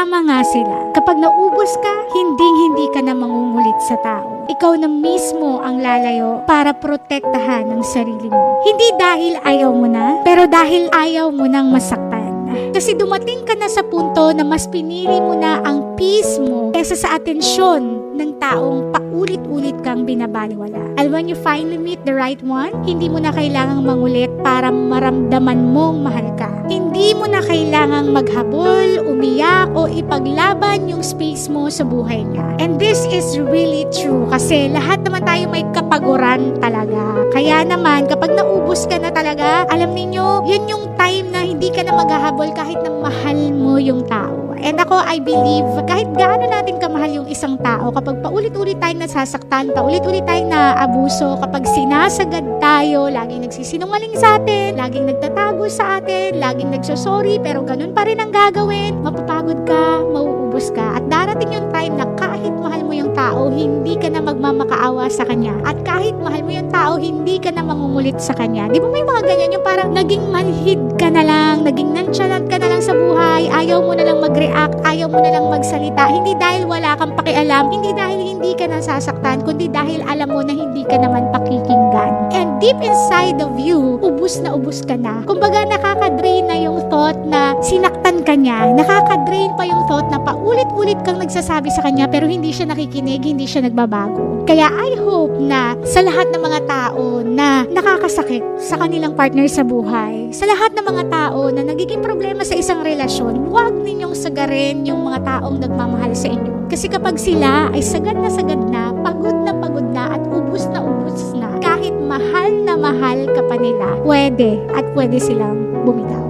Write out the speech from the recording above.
tama nga sila. Kapag naubos ka, hindi ka na mangungulit sa tao. Ikaw na mismo ang lalayo para protektahan ang sarili mo. Hindi dahil ayaw mo na, pero dahil ayaw mo nang masaktan. Kasi dumating ka na sa punto na mas pinili mo na ang peace mo kesa sa atensyon ng taong paulit-ulit kang binabaliwala. And when you finally meet the right one, hindi mo na kailangang mangulit para maramdaman mong mahal ka. Hindi mo na kailangang maghabol, umiyak, o ipaglaban yung space mo sa buhay niya. And this is really true kasi lahat naman tayo may kapaguran talaga. Kaya naman, kapag naubos ka na talaga, alam niyo, yun yung time na hindi ka na maghahabol kahit na mahal mo yung tao. And ako, I believe, kahit gaano natin kamahal yung isang tao, kapag paulit-ulit tayong nasasaktan, paulit-ulit tayong naabuso, kapag sinasagad tayo, laging nagsisinungaling sa atin, laging nagtatago sa atin, laging nagsosorry, pero ganun pa rin ang gagawin, mapapagod ka, mauubos ka. At darating yung time na kahit mahal mo yung tao, hindi ka na magmamakaawa sa kanya. At kahit mahal mo yung tao, hindi ka na mangungulit sa kanya. Di ba may mga ganyan yung parang naging manhid ka na lang, naging nonchalant ka na lang sa buhay, ayaw mo na lang mag-react, ayaw mo na lang magsalita, hindi dahil wala kang pakialam, hindi dahil hindi ka nasasaktan, kundi dahil alam mo na hindi ka naman pakikinggan. And deep inside of you, ubus ka na. Kumbaga nakaka-drain na yung thought na sinaktan ka niya, nakaka-drain pa yung thought na paulit-ulit kang nagsasabi sa kanya pero hindi siya nakikinig, hindi siya nagbabago. Kaya I hope na sa lahat ng mga tao na nakakasakit sa kanilang partner sa buhay, sa lahat ng mga tao na nagiging problema sa isang relasyon, huwag ninyong sagarin yung mga taong nagmamahal sa inyo. Kasi kapag sila ay sagad na, pagod na at ubus na, kahit mahal na mahal ka pa nila, pwede silang bumitaw.